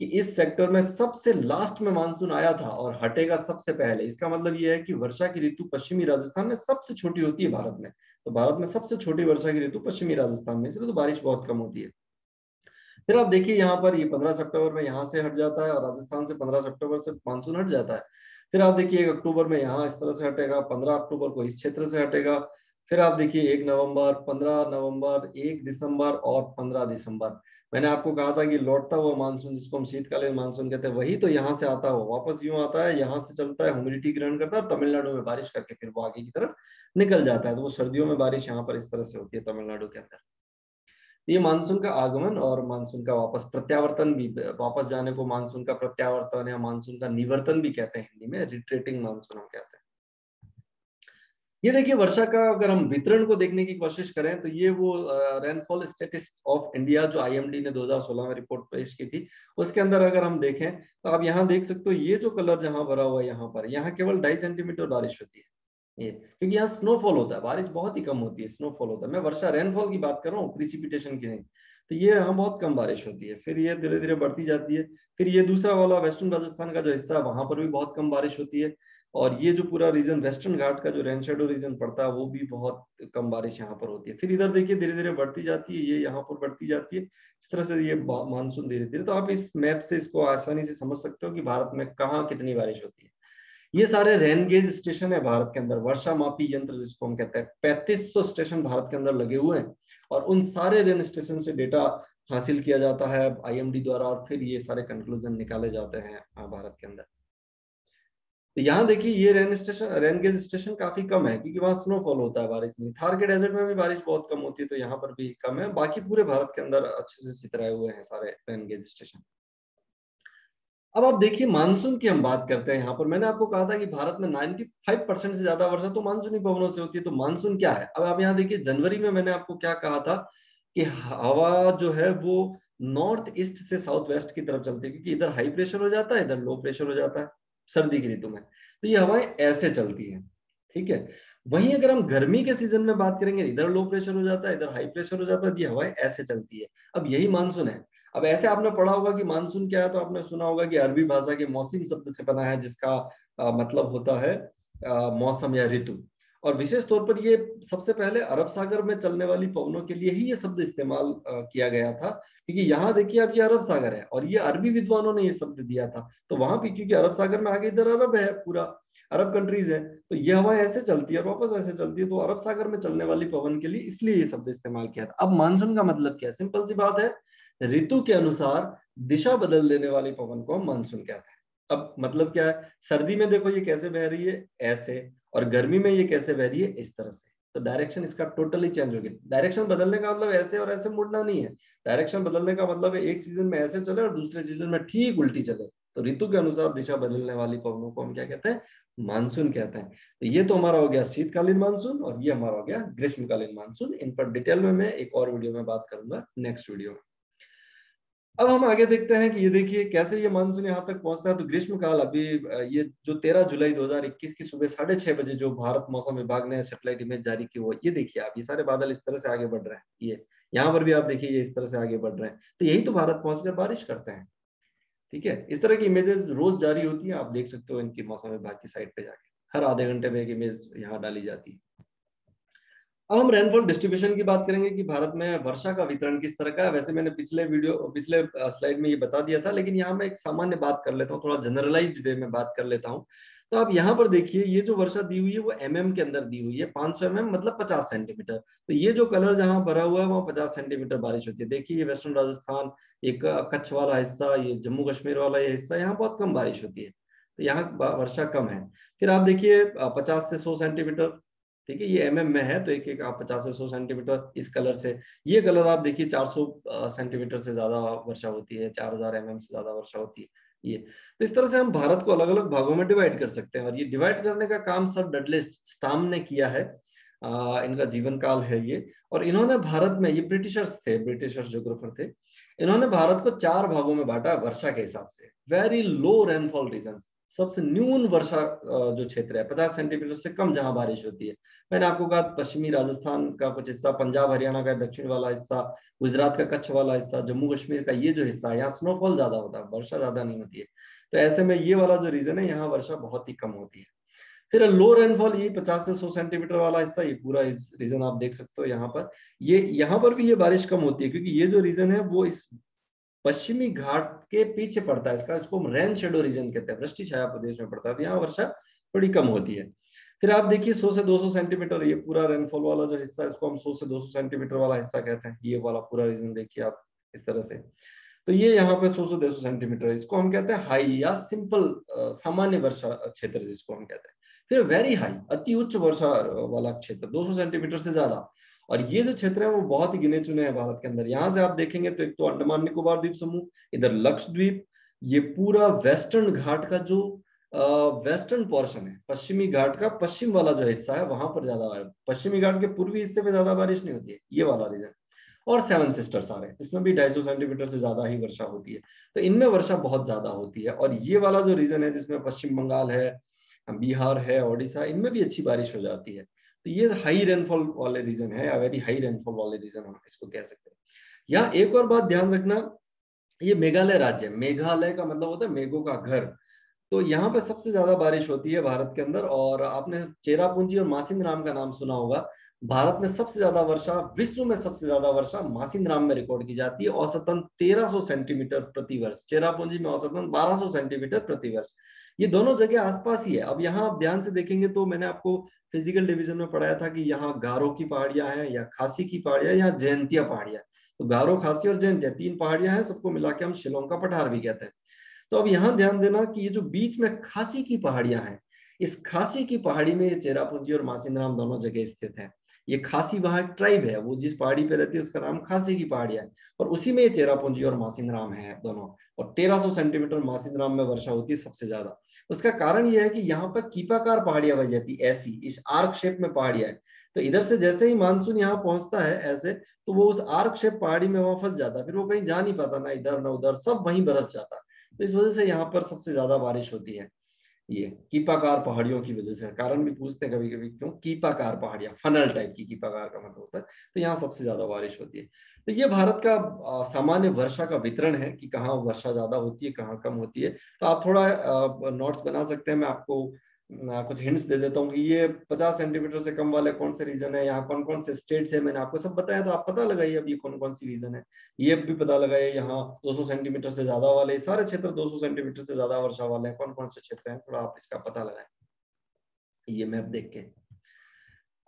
कि इस सेक्टर में सबसे लास्ट में मानसून आया था और हटेगा सबसे पहले। इसका मतलब यह है कि वर्षा की ऋतु पश्चिमी राजस्थान में सबसे छोटी होती है भारत में। तो भारत में सबसे छोटी वर्षा की ऋतु पश्चिमी राजस्थान में, इसलिए तो बारिश बहुत कम होती है। फिर आप देखिए यहाँ पर ये 15 सितंबर में यहाँ से हट जाता है, और राजस्थान से 15 सितंबर से मानसून हट जाता है। फिर आप देखिए 1 अक्टूबर में यहाँ इस तरह से हटेगा, 15 अक्टूबर को इस क्षेत्र से हटेगा। फिर आप देखिए 1 नवंबर, 15 नवंबर, 1 दिसंबर और 15 दिसंबर। मैंने आपको कहा था कि लौटता हुआ मानसून, जिसको हम शीतकालीन मानसून कहते हैं, वही तो यहाँ से आता हुआ वापस यूं आता है, यहाँ से चलता है, ह्यूमिडिटी ग्रहण करता है और तमिलनाडु में बारिश करके फिर वो आगे की तरफ निकल जाता है। तो वो सर्दियों में बारिश यहाँ पर इस तरह से होती है तमिलनाडु के अंदर। ये मानसून का आगमन और मानसून का वापस प्रत्यावर्तन भी, वापस जाने को मानसून का प्रत्यावर्तन या मानसून का निवर्तन भी कहते हैं, हिंदी में रिट्रेटिंग मानसून हम कहते हैं। ये देखिए वर्षा का अगर हम वितरण को देखने की कोशिश करें तो ये वो रेनफॉल स्टेटिस ऑफ इंडिया जो आईएमडी ने 2016 में रिपोर्ट पेश की थी, उसके अंदर अगर हम देखें तो आप यहाँ देख सकते हो, ये जो कलर जहां भरा हुआ है यहाँ पर, यहाँ केवल 2.5 सेंटीमीटर बारिश होती है। ये क्योंकि यहाँ स्नोफॉल होता है, बारिश बहुत ही कम होती है, स्नोफॉल होता है। मैं वर्षा रेनफॉल की बात कर रहा हूँ, प्रिसिपिटेशन की नहीं। तो ये यहाँ बहुत कम बारिश होती है, फिर ये धीरे धीरे बढ़ती जाती है। फिर ये दूसरा वाला वेस्टर्न राजस्थान का जो हिस्सा है वहां पर भी बहुत कम बारिश होती है, और ये जो पूरा रीजन वेस्टर्न घाट का जो रेन शेडो रीजन पड़ता है वो भी बहुत कम बारिश यहाँ पर होती है। फिर इधर देखिए धीरे धीरे बढ़ती जाती है, ये यहाँ पर बढ़ती जाती है। इस तरह से ये मानसून धीरे धीरे, तो आप इस मैप से इसको आसानी से समझ सकते हो कि भारत में कहाँ कितनी बारिश होती है। ये सारे रेन गेज स्टेशन है भारत के अंदर, वर्षा मापी यंत्र जिसको हम कहते हैं, 3500 स्टेशन भारत के अंदर लगे हुए हैं, और उन सारे रेन स्टेशन से डेटा हासिल किया जाता है आईएमडी द्वारा, और फिर ये सारे कंक्लूजन निकाले जाते हैं भारत के अंदर। तो यहाँ देखिए ये रेन गेज स्टेशन काफी कम है, क्योंकि वहां स्नोफॉल होता है, बारिश नहीं। थार के डेजर्ट में भी बारिश बहुत कम होती है, तो यहाँ पर भी कम है। बाकी पूरे भारत के अंदर अच्छे से चितराए हुए हैं सारे रेन गेज स्टेशन। अब आप देखिए मानसून की हम बात करते हैं। यहाँ पर मैंने आपको कहा था कि भारत में 95% से ज्यादा वर्षा तो मानसूनी पवनों से होती है। तो मानसून क्या है, अब आप यहाँ देखिए जनवरी में मैंने आपको क्या कहा था कि हवा जो है वो नॉर्थ ईस्ट से साउथ वेस्ट की तरफ चलती है, क्योंकि इधर हाई प्रेशर हो जाता है, इधर लो प्रेशर हो जाता है सर्दी की ऋतु में। तो ये हवाएं ऐसे चलती हैं, ठीक है। वहीं अगर हम गर्मी के सीजन में बात करेंगे, इधर लो प्रेशर हो जाता है, इधर हाई प्रेशर हो जाता है, ये हवाएं ऐसे चलती है। अब यही मानसून है। अब ऐसे आपने पढ़ा होगा कि मानसून क्या है, तो आपने सुना होगा कि अरबी भाषा के मौसम शब्द से बना है, जिसका मतलब होता है मौसम या ऋतु। और विशेष तौर पर ये सबसे पहले अरब सागर में चलने वाली पवनों के लिए ही ये शब्द इस्तेमाल किया गया था, क्योंकि यहाँ देखिए अब ये अरब सागर है और ये अरबी विद्वानों ने ये शब्द दिया था। तो वहां भी क्योंकि अरब सागर में आगे इधर अरब है, पूरा अरब कंट्रीज है, तो ये हवाएं ऐसे चलती है और वापस ऐसे चलती है, तो अरब सागर में चलने वाली पवन के लिए इसलिए ये शब्द इस्तेमाल किया था। अब मानसून का मतलब क्या है, सिंपल सी बात है, ऋतु के अनुसार दिशा बदल देने वाली पवन को हम मानसून कहते हैं। अब मतलब क्या है, सर्दी में देखो ये कैसे बह रही है, ऐसे, और गर्मी में ये कैसे बह रही है, इस तरह से। तो डायरेक्शन इसका टोटली चेंज हो गया। डायरेक्शन बदलने का मतलब ऐसे और ऐसे मुड़ना नहीं है। डायरेक्शन बदलने का मतलब है एक सीजन में ऐसे चले और दूसरे सीजन में ठीक उल्टी चले। तो ऋतु के अनुसार दिशा बदलने वाली पवनों को हम क्या कहते हैं, मानसून कहते हैं। तो ये तो हमारा हो गया शीतकालीन मानसून, और ये हमारा हो गया ग्रीष्मकालीन मानसून। इन पर डिटेल में मैं एक और वीडियो में बात करूंगा, नेक्स्ट वीडियो में। अब हम आगे देखते हैं कि ये देखिए कैसे ये मानसून यहाँ तक पहुंचता है। तो ग्रीष्मकाल अभी ये जो 13 जुलाई 2021 की सुबह 6:30 बजे जो भारत मौसम विभाग ने सैटेलाइट इमेज जारी की, वो ये देखिए आप, ये सारे बादल इस तरह से आगे बढ़ रहे हैं। ये यहाँ पर भी आप देखिए ये इस तरह से आगे बढ़ रहे हैं, तो यही तो भारत पहुंचकर बारिश करते हैं। ठीक है, इस तरह की इमेजेस रोज जारी होती है, आप देख सकते हो इनकी मौसम विभाग की साइट पे जाके, हर आधे घंटे में एक इमेज यहाँ डाली जाती है। अब हम रेनफॉल डिस्ट्रीब्यूशन की बात करेंगे कि भारत में वर्षा का वितरण किस तरह का है। वैसे मैंने पिछले स्लाइड में ये बता दिया था, लेकिन यहाँ मैं एक सामान्य बात कर लेता हूँ, थोड़ा जनरलाइज्ड वे में बात कर लेता हूँ। तो आप यहाँ पर देखिए, ये जो वर्षा दी हुई है वो एमएम के अंदर दी हुई है। 500 mm मतलब 50 सेंटीमीटर। तो ये जो कलर जहाँ भरा हुआ है वहाँ 50 सेंटीमीटर बारिश होती है। देखिए ये वेस्टर्न राजस्थान, एक कच्छ वाला हिस्सा, ये जम्मू कश्मीर वाला ये हिस्सा, यहाँ बहुत कम बारिश होती है, तो यहाँ वर्षा कम है। फिर आप देखिए 50 से 100 सेंटीमीटर, ठीक है, ये एमएम में है, तो एक एक आप 50 से 100 सेंटीमीटर इस कलर से। ये कलर आप देखिए 400 सेंटीमीटर से ज्यादा वर्षा होती है, 4000 mm से ज्यादा वर्षा होती है ये। तो इस तरह से हम भारत को अलग अलग भागों में डिवाइड कर सकते हैं, और ये डिवाइड करने का काम सर डडले स्टाम ने किया है। इनका जीवन काल है ये, और इन्होंने भारत में, ये ब्रिटिशर्स ज्योग्राफर थे, इन्होंने भारत को 4 भागों में बांटा वर्षा के हिसाब से। वेरी लो रेनफॉल रीजन, सबसे न्यून वर्षा जो क्षेत्र है, 50 सेंटीमीटर से कम जहां बारिश होती है। मैंने आपको कहा पश्चिमी राजस्थान का कुछ हिस्सा, पंजाब हरियाणा का दक्षिण वाला हिस्सा, गुजरात का कच्छ वाला हिस्सा, जम्मू कश्मीर का ये जो हिस्सा है, यहाँ स्नोफॉल ज्यादा होता है, वर्षा ज्यादा नहीं होती है। तो ऐसे में ये वाला जो रीजन है, यहाँ वर्षा बहुत ही कम होती है। फिर लो रेनफॉल, ये 50 से 100 सेंटीमीटर वाला हिस्सा, ये पूरा इस रीजन आप देख सकते हो यहाँ पर। ये यहाँ पर भी ये बारिश कम होती है, क्योंकि ये जो रीजन है वो इस पश्चिमी घाट के पीछे पड़ता है, इसको हम रेन शेडो रीजन कहते हैं, वृष्टि छाया प्रदेश में पड़ता है, तो यहाँ वर्षा थोड़ी कम होती है। फिर आप देखिए 100 से 200 सेंटीमीटर, ये पूरा रेनफॉल वाला जो हिस्सा है, इसको हम 100 से 200 सेंटीमीटर वाला हिस्सा कहते हैं। ये वाला पूरा रीजन देखिए आप इस तरह से। तो ये यहाँ पे 100 से 200 सेंटीमीटर, इसको हम कहते हैं हाई या सिंपल सामान्य वर्षा क्षेत्र जिसको हम कहते हैं। फिर वेरी हाई, अति उच्च वर्षा वाला क्षेत्र 200 सेंटीमीटर से ज्यादा। और ये जो क्षेत्र है वो बहुत ही गिने चुने हैं भारत के अंदर। यहाँ से आप देखेंगे तो एक तो अंडमान निकोबार द्वीप समूह, इधर लक्षद्वीप, ये पूरा वेस्टर्न घाट का जो वेस्टर्न पोर्शन है, पश्चिमी घाट का पश्चिम वाला जो हिस्सा है, वहां पर ज्यादा, पश्चिमी घाट के पूर्वी हिस्से में ज्यादा बारिश नहीं होती है, ये वाला रीजन। और 7 सिस्टर्स आ रहे हैं, इसमें भी 250 सेंटीमीटर से ज्यादा ही वर्षा होती है। तो इनमें वर्षा बहुत ज्यादा होती है। और ये वाला जो रीजन है, जिसमें पश्चिम बंगाल है, बिहार है, ओडिशा, इनमें भी अच्छी बारिश हो जाती है। तो ये हाई रेनफॉल वाले रीजन है, या वेरी हाई रेनफॉल वाले रीजन हम इसको कह सकते हैं। यहाँ एक और बात ध्यान रखना, ये मेघालय राज्य है, मेघालय का मतलब होता है मेघों का घर। तो यहाँ पे सबसे ज्यादा बारिश होती है भारत के अंदर। और आपने चेरापूंजी और मासिनराम का नाम सुना होगा। भारत में सबसे ज्यादा वर्षा, विश्व में सबसे ज्यादा वर्षा मासिनराम में रिकॉर्ड की जाती है, औसतन 1300 सेंटीमीटर प्रति वर्ष। चेरापूंजी में औसतन 1200 सेंटीमीटर प्रति वर्ष। ये दोनों जगह आसपास ही है। अब यहाँ आप ध्यान से देखेंगे तो मैंने आपको फिजिकल डिवीजन में पढ़ाया था कि यहाँ गारो की पहाड़ियां हैं, या खासी की पहाड़ियां, या जयंतिया पहाड़ियां। तो गारो, खासी और जयंतिया 3 पहाड़ियां हैं, सबको मिला के हम शिलोंग का पठार भी कहते हैं। तो अब यहाँ ध्यान देना कि ये जो बीच में खासी की पहाड़ियां हैं, इस खासी की पहाड़ी में ये चेरापूंजी और मासिनराम दोनों जगह स्थित है। ये खासी वहां एक ट्राइब है, वो जिस पहाड़ी पे रहती है उसका नाम खासी की पहाड़ियां है, और उसी में ये चेरापूंजी और मासिनराम है दोनों। और 1300 सेंटीमीटर मासिनराम में वर्षा होती है सबसे ज्यादा। उसका कारण यह है कि यहाँ पर कीपाकार पहाड़ियां बन जाती, ऐसी इस आर्क शेप में पहाड़ियां है। तो इधर से जैसे ही मानसून यहाँ पहुंचता है ऐसे, तो वो उस आर्क शेप पहाड़ी में वहां फंस जाता है, फिर वो कहीं जा नहीं पाता, ना इधर ना उधर, सब वहीं बरस जाता है। तो इस वजह से यहाँ पर सबसे ज्यादा बारिश होती है, ये कीपाकार पहाड़ियों की वजह से। कारण भी पूछते हैं कभी कभी, क्यों कीपाकार पहाड़ियां, फनल टाइप की, कीपाकार का मतलब होता है। तो यहाँ सबसे ज्यादा बारिश होती है। तो ये भारत का सामान्य वर्षा का वितरण है कि कहाँ वर्षा ज्यादा होती है, कहाँ कम होती है। तो आप थोड़ा नोट्स बना सकते हैं। मैं आपको कुछ हिंट्स दे देता हूँ कि ये 50 सेंटीमीटर से कम वाले कौन से रीजन है, यहाँ कौन कौन से स्टेट्स है, मैंने आपको सब बताया। तो आप पता लगाइए अब ये कौन कौन सी रीजन है, ये भी पता लगाइए। यहाँ 200 सेंटीमीटर से ज्यादा वाले सारे क्षेत्र, 200 सेंटीमीटर से ज्यादा वर्षा वाले हैं, कौन कौन से क्षेत्र हैं, थोड़ा आप इसका पता लगाएं ये मैप देख के।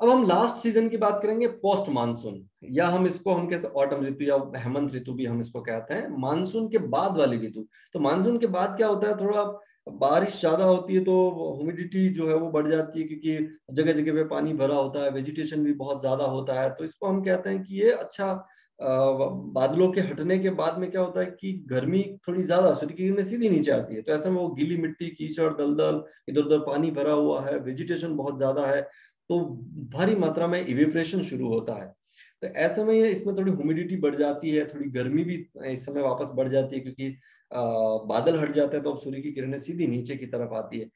अब हम लास्ट सीजन की बात करेंगे, पोस्ट मानसून, या हम इसको हम कहते हैं ऑटम ऋतु, या हेमंत ऋतु भी हम इसको कहते हैं, मानसून के बाद वाली ऋतु। तो मानसून के बाद क्या होता है, थोड़ा बारिश ज्यादा होती है, तो ह्यूमिडिटी जो है वो बढ़ जाती है, क्योंकि जगह जगह पे पानी भरा होता है, वेजिटेशन भी बहुत ज्यादा होता है। तो इसको हम कहते हैं कि ये अच्छा बादलों के हटने के बाद में क्या होता है कि गर्मी थोड़ी ज्यादा, सूर्य की किरणें सीधी नीचे आती है, तो ऐसे में वो गीली मिट्टी, कीचड़, दलदल, इधर उधर पानी भरा हुआ है, वेजिटेशन बहुत ज्यादा है, तो भारी मात्रा में इवेपोरेशन शुरू होता है। तो ऐसे में इसमें थोड़ी ह्यूमिडिटी बढ़ जाती है, थोड़ी गर्मी भी इस समय वापस बढ़ जाती है, क्योंकि बादल हट जाते हैं तो अब सूर्य की किरणें सीधी नीचे की तरफ आती है।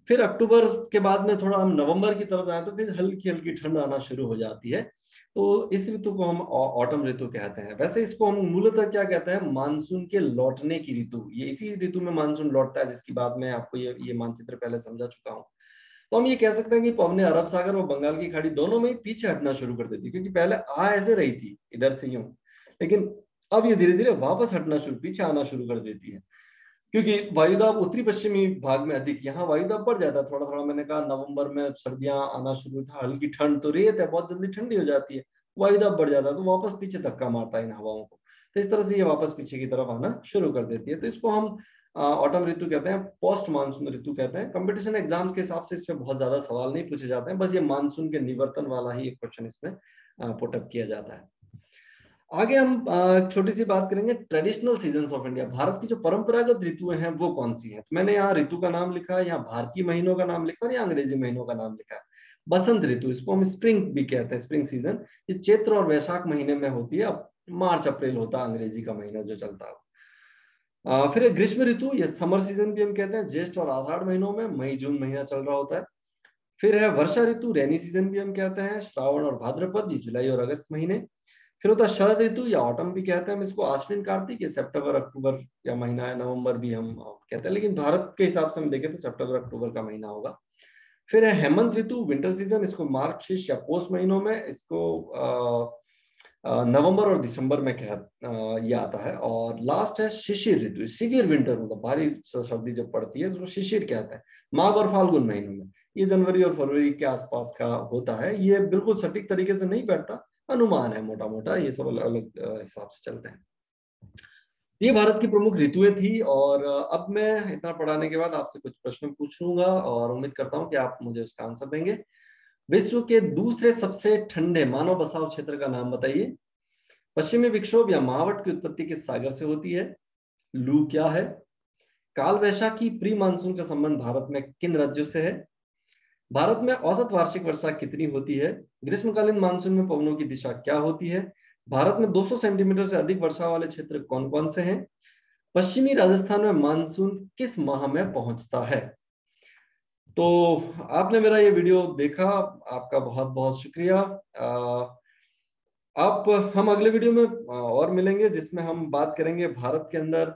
फिर अक्टूबर के बाद में थोड़ा हम नवंबर की तरफ आए तो फिर हल्की हल्की ठंड आना शुरू हो जाती है। तो इस ऋतु को हम ऑटम ऋतु कहते हैं। वैसे इसको हम मूलतः क्या कहते हैं, मानसून के लौटने की ऋतु। ये इसी ऋतु में मानसून लौटता है, जिसकी बात मैं आपको ये मानचित्र पहले समझा चुका हूँ। तो हम ये कह सकते हैं कि पवने अरब सागर और बंगाल की खाड़ी दोनों में ही पीछे हटना शुरू कर देती है, क्योंकि पहले आ ऐसे रही थी इधर से यूं, लेकिन अब ये धीरे धीरे वापस हटना शुरू, पीछे आना शुरू कर देती है, क्योंकि वायुदाब उत्तरी पश्चिमी भाग में अधिक, यहाँ वायुदाब बढ़ जाता है थोड़ा थोड़ा। मैंने कहा नवंबर में सर्दियां आना शुरू था, हल्की ठंड, तो रेत है बहुत जल्दी ठंडी हो जाती है, वायुदाब बढ़ जाता है तो वापस पीछे धक्का मारता है इन हवाओं को, तो इस तरह से ये वापस पीछे की तरफ आना शुरू कर देती है। तो इसको हम ऑटम ऋतु कहते हैं, पोस्ट मानसून ऋतु कहते हैं। कंपटीशन एग्जाम्स के हिसाब से इस पे बहुत ज्यादा सवाल नहीं पूछे जाते हैं, बस ये मानसून के निवर्तन वाला ही एक क्वेश्चन इसमें पुटअप किया जाता है। आगे हम छोटी सी बात करेंगे traditional seasons of India. Bharat की जो परंपरागत ऋतुएं हैं वो कौन सी हैं। तो मैंने यहाँ ऋतु का नाम लिखा है, यहाँ भारतीय महीनों का नाम लिखा है और यहाँ अंग्रेजी महीनों का नाम लिखा है। बसंत ऋतु, इसको हम स्प्रिंग भी कहते हैं, स्प्रिंग सीजन, ये चैत्र और वैशाख महीने में होती है। अब मार्च अप्रैल होता है अंग्रेजी का महीना जो चलता है। फिर ग्रीष्म ऋतु, ये समर सीजन भी हम कहते हैं, ज्येष्ठ और आषाढ़ महीनों में, मई जून महीना चल रहा होता है। फिर है वर्षा ऋतु, रेनी सीजन भी हम कहते हैं, श्रावण और भाद्रपद, ये जुलाई और अगस्त महीने। फिर होता है शरद ऋतु या ऑटम भी कहते हैं हम इसको, आश्विन कार्तिक, ये सितंबर अक्टूबर या महीना है, नवंबर भी हम कहते हैं, लेकिन भारत के हिसाब से हम देखें तो सितंबर अक्टूबर का महीना होगा। फिर है हेमंत ऋतु, विंटर सीजन, इसको मार्गशीर्ष या पौष महीनों में, इसको नवंबर और दिसंबर में ये आता है। और लास्ट है शिशिर ऋतु, सिवियर विंटर, मतलब भारी सर्दी जब पड़ती है उसको शिशिर कहते हैं, माघ और फाल्गुन महीनों में। ये जनवरी और फरवरी के आसपास का होता है। ये बिल्कुल सटीक तरीके से नहीं बैठता, अनुमान है मोटा मोटा, ये सब अलग अलग हिसाब से चलते हैं। ये भारत की प्रमुख ऋतुएं थी। और अब मैं इतना पढ़ाने के बाद आपसे कुछ प्रश्न पूछूंगा और उम्मीद करता हूं कि आप मुझे उसका आंसर देंगे। विश्व के दूसरे सबसे ठंडे मानव बसाव क्षेत्र का नाम बताइए। पश्चिमी विक्षोभ या महावट की उत्पत्ति किस सागर से होती है? लू क्या है? काल वैशाखी प्री मानसून का संबंध भारत में किन राज्यों से है? भारत में औसत वार्षिक वर्षा कितनी होती है? ग्रीष्मकालीन मानसून में पवनों की दिशा क्या होती है? भारत में 200 सेंटीमीटर से अधिक वर्षा वाले क्षेत्र कौन कौन से हैं? पश्चिमी राजस्थान में मानसून किस माह में पहुंचता है? तो आपने मेरा ये वीडियो देखा, आपका बहुत बहुत शुक्रिया। आप हम अगले वीडियो में और मिलेंगे, जिसमें हम बात करेंगे भारत के अंदर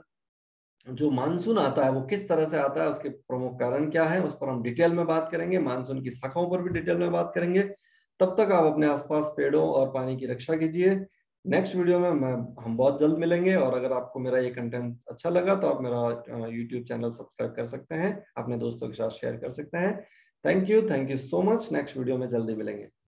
जो मानसून आता है वो किस तरह से आता है, उसके प्रमुख कारण क्या है, उस पर हम डिटेल में बात करेंगे। मानसून की शाखाओं पर भी डिटेल में बात करेंगे। तब तक आप अपने आसपास पेड़ों और पानी की रक्षा कीजिए। नेक्स्ट वीडियो में हम बहुत जल्द मिलेंगे। और अगर आपको मेरा ये कंटेंट अच्छा लगा तो आप मेरा यूट्यूब चैनल सब्सक्राइब कर सकते हैं, अपने दोस्तों के साथ शेयर कर सकते हैं। Thank you so much. Next video में जल्दी मिलेंगे।